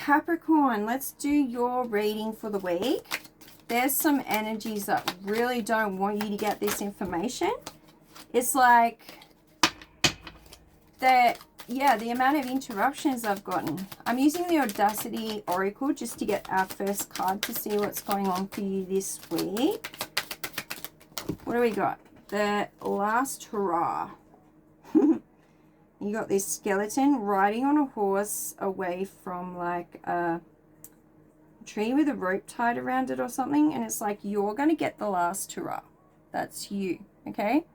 Capricorn, let's do your reading for the week. There's some energies that really don't want you to get this information. It's like that, yeah, the amount of interruptions I've gotten. I'm using the Audacity Oracle just to get our first card to see what's going on for you this week. What do we got? The last hurrah. You got this skeleton riding on a horse away from like a tree with a rope tied around it or something, and it's like you're going to get the last hurrah. That's you, okay?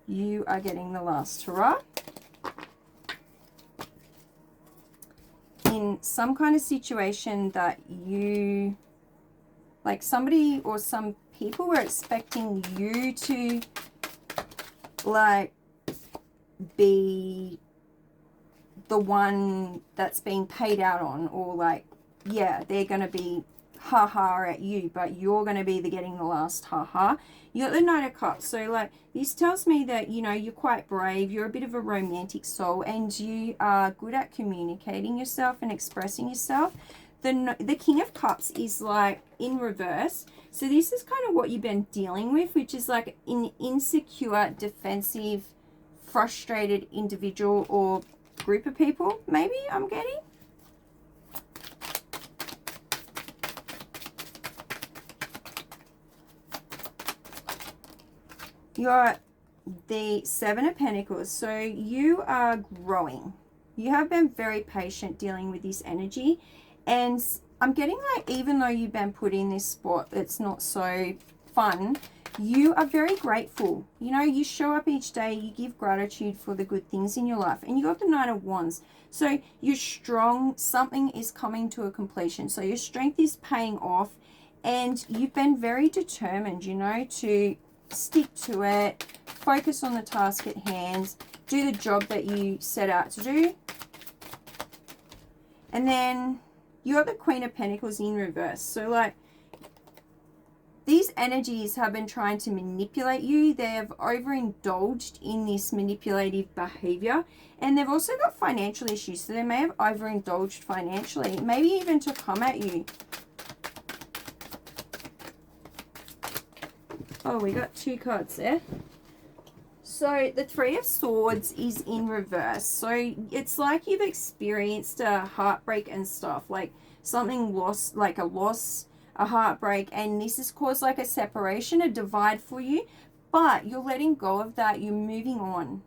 You are getting the last hurrah. In some kind of situation that you, like somebody or some people were expecting you to like be the one that's being paid out on, or like, yeah, they're going to be ha-ha at you, but you're going to be the getting the last ha-ha. You got the Knight of Cups. So like this tells me that, you know, you're quite brave, you're a bit of a romantic soul, and you are good at communicating yourself and expressing yourself. The King of Cups is like in reverse. So this is kind of what you've been dealing with, which is like an insecure, defensive, frustrated individual or group of people, maybe I'm getting. You're the Seven of Pentacles. So you are growing. You have been very patient dealing with this energy. And I'm getting like, even though you've been put in this spot that's not so fun, you are very grateful. You know, you show up each day, you give gratitude for the good things in your life. And you got the Knight of Wands. So you're strong. Something is coming to a completion. So your strength is paying off. And you've been very determined, you know, to stick to it, focus on the task at hand, do the job that you set out to do. And then you got the Queen of Pentacles in reverse. So like, these energies have been trying to manipulate you. They have overindulged in this manipulative behavior. And they've also got financial issues. So they may have overindulged financially, maybe even to come at you. Oh, we got two cards there. So the Three of Swords is in reverse. So it's like you've experienced a heartbreak and stuff. Like something lost, like a loss, a heartbreak, and this has caused like a separation, a divide for you, but you're letting go of that. You're moving on.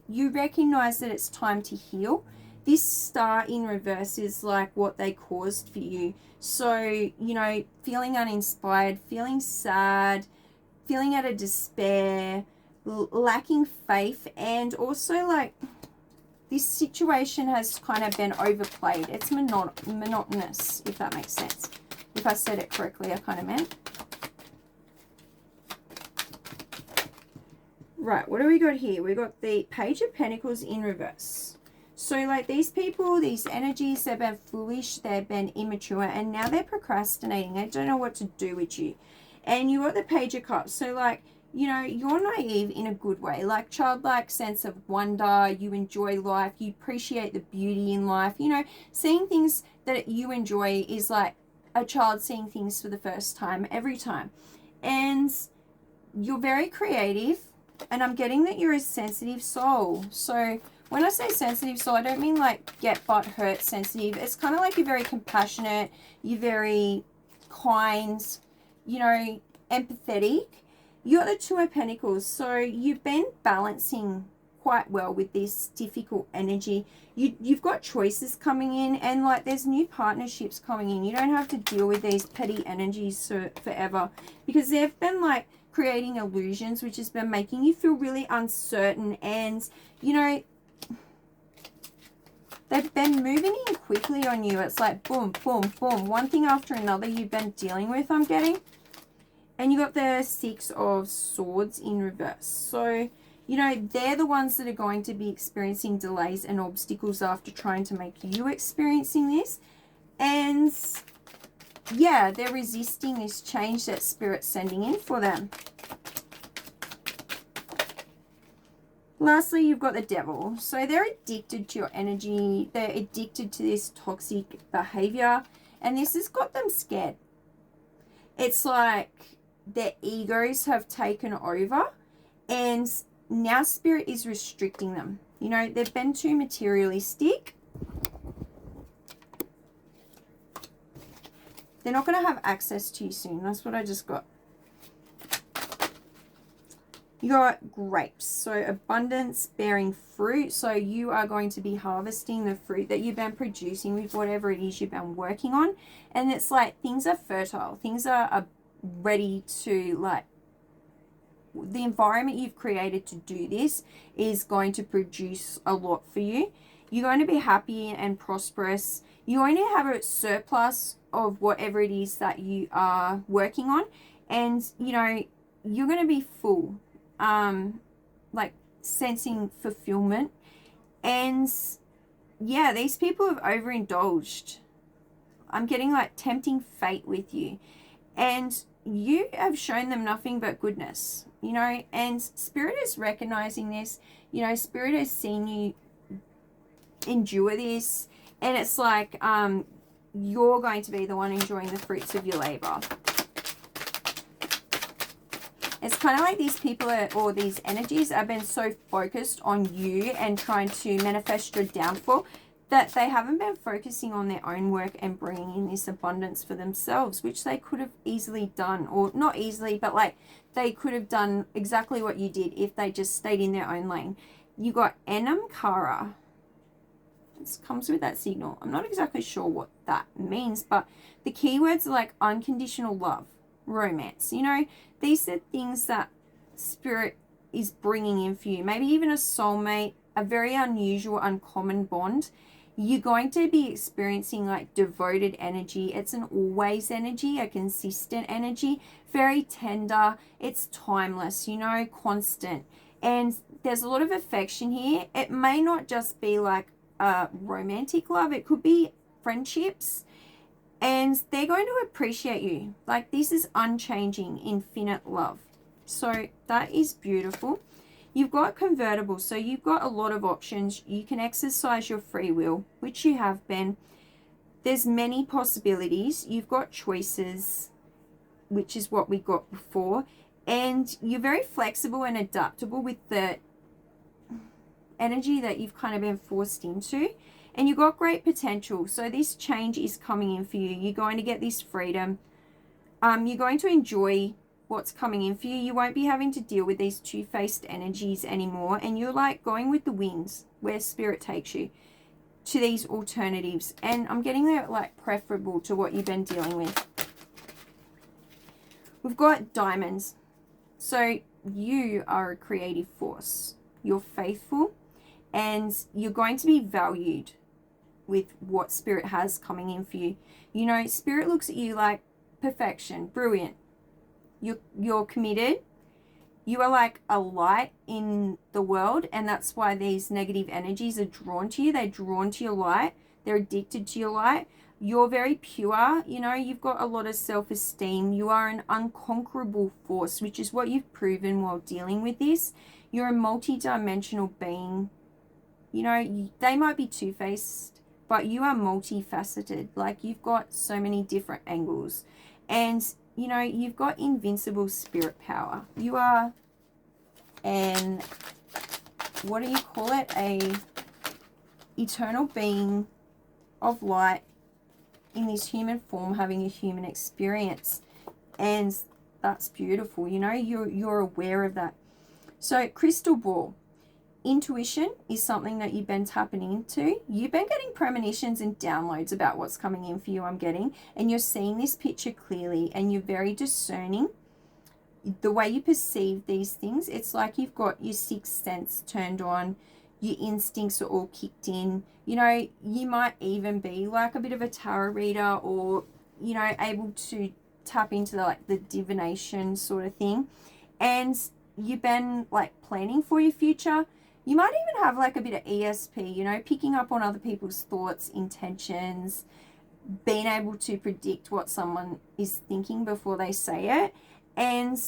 You recognize that it's time to heal. This Star in reverse is like what they caused for you. So, you know, feeling uninspired, feeling sad, feeling out of despair, lacking faith, and also like this situation has kind of been overplayed. It's monotonous, if that makes sense. If I said it correctly, I kind of meant. Right, what do we got here? We got the Page of Pentacles in reverse. So like these people, these energies, they've been foolish, they've been immature, and now they're procrastinating. They don't know what to do with you. And you got the Page of Cups. So like, you know, you're naive in a good way, like childlike sense of wonder. You enjoy life. You appreciate the beauty in life. You know, seeing things that you enjoy is like a child seeing things for the first time every time. And you're very creative, and I'm getting that you're a sensitive soul. So when I say sensitive soul, I don't mean like get butt hurt sensitive. It's kind of like you're very compassionate, you're very kind, you know, empathetic. You're the Two of Pentacles. So you've been balancing quite well with this difficult energy. You've got choices coming in, and like there's new partnerships coming in. You don't have to deal with these petty energies forever, because they've been like creating illusions, which has been making you feel really uncertain. And you know, they've been moving in quickly on you. It's like boom, boom, boom, one thing after another you've been dealing with, I'm getting. And you got the Six of Swords in reverse. So, you know, they're the ones that are going to be experiencing delays and obstacles after trying to make you experiencing this. And yeah, they're resisting this change that Spirit's sending in for them. Lastly, you've got the devil. So they're addicted to your energy. They're addicted to this toxic behavior. And this has got them scared. It's like their egos have taken over. And now spirit is restricting them. You know, they've been too materialistic. They're not going to have access to you soon. That's what I just got. You got grapes, so abundance bearing fruit. So you are going to be harvesting the fruit that you've been producing with whatever it is you've been working on. And it's like things are fertile. Things are ready to, like, the environment you've created to do this is going to produce a lot for you. You're going to be happy and prosperous. You're going to have a surplus of whatever it is that you are working on. And, you know, you're going to be full. Like sensing fulfillment. And yeah, these people have overindulged. I'm getting like tempting fate with you, and you have shown them nothing but goodness, you know, and spirit is recognizing this. You know, spirit has seen you endure this, and it's like you're going to be the one enjoying the fruits of your labor. It's kind of like these people or these energies have been so focused on you and trying to manifest your downfall that they haven't been focusing on their own work and bringing in this abundance for themselves, which they could have easily done, or not easily, but like they could have done exactly what you did if they just stayed in their own lane. You got Enam Kara. It comes with that signal. I'm not exactly sure what that means, but the keywords are like unconditional love, romance. You know, these are things that spirit is bringing in for you. Maybe even a soulmate, a very unusual, uncommon bond. You're going to be experiencing like devoted energy. It's an always energy, a consistent energy, very tender. It's timeless, you know, constant. And there's a lot of affection here. It may not just be like romantic love. It could be friendships. And they're going to appreciate you. Like, this is unchanging, infinite love. So that is beautiful. You've got convertible. So you've got a lot of options. You can exercise your free will, which you have been. There's many possibilities. You've got choices, which is what we got before. And you're very flexible and adaptable with the energy that you've kind of been forced into. And you've got great potential. So this change is coming in for you. You're going to get this freedom. You're going to enjoy what's coming in for you. You won't be having to deal with these two-faced energies anymore. And you're like going with the winds where spirit takes you to these alternatives. And I'm getting that like preferable to what you've been dealing with. We've got diamonds. So you are a creative force. You're faithful and you're going to be valued with what spirit has coming in for you. You know, spirit looks at you like perfection, brilliant. You're committed. You are like a light in the world, and that's why these negative energies are drawn to you. They're drawn to your light. They're addicted to your light. You're very pure. You know, you've got a lot of self-esteem. You are an unconquerable force, which is what you've proven while dealing with this. You're a multi-dimensional being. You know, they might be two-faced, but you are multifaceted. Like, you've got so many different angles. And, you know, you've got invincible spirit power. You are an, what do you call it? A eternal being of light in this human form, having a human experience. And that's beautiful. You know, you're aware of that. So, crystal ball. Intuition is something that you've been tapping into. You've been getting premonitions and downloads about what's coming in for you, I'm getting. And you're seeing this picture clearly and you're very discerning. The way you perceive these things, it's like you've got your sixth sense turned on. Your instincts are all kicked in. You know, you might even be like a bit of a tarot reader or, you know, able to tap into the divination sort of thing. And you've been like planning for your future. You might even have like a bit of ESP, you know, picking up on other people's thoughts, intentions, being able to predict what someone is thinking before they say it. And,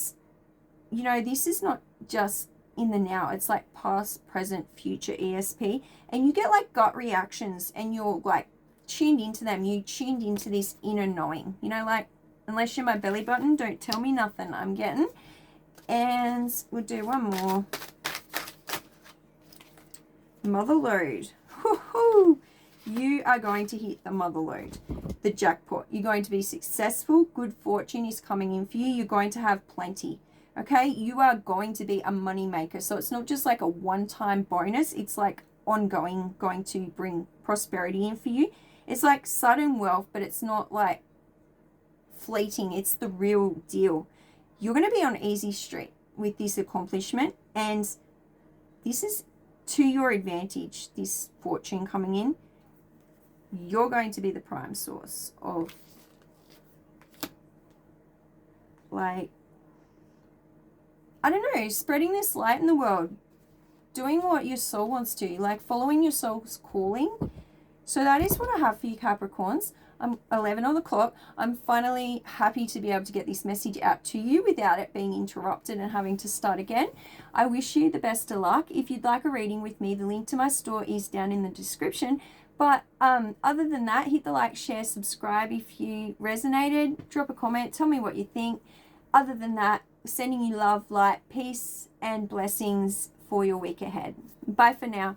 you know, this is not just in the now. It's like past, present, future ESP. And you get like gut reactions and you're like tuned into them. You tuned into this inner knowing. You know, like, unless you're my belly button, don't tell me nothing I'm getting. And we'll do one more. Mother lode. Woohoo! You are going to hit the mother lode, the jackpot. You're going to be successful. Good fortune is coming in for you. You're going to have plenty. Okay? You are going to be a money maker. So it's not just like a one-time bonus. It's like ongoing, going to bring prosperity in for you. It's like sudden wealth, but it's not like fleeting. It's the real deal. You're going to be on easy street with this accomplishment, and this is to your advantage, this fortune coming in. You're going to be the prime source of, like, I don't know, spreading this light in the world, doing what your soul wants to, like following your soul's calling. So that is what I have for you, Capricorns. I'm 11 on the clock. I'm finally happy to be able to get this message out to you without it being interrupted and having to start again. I wish you the best of luck. If you'd like a reading with me, the link to my store is down in the description. But other than that, hit the like, share, subscribe. If you resonated, drop a comment. Tell me what you think. Other than that, sending you love, light, peace, and blessings for your week ahead. Bye for now.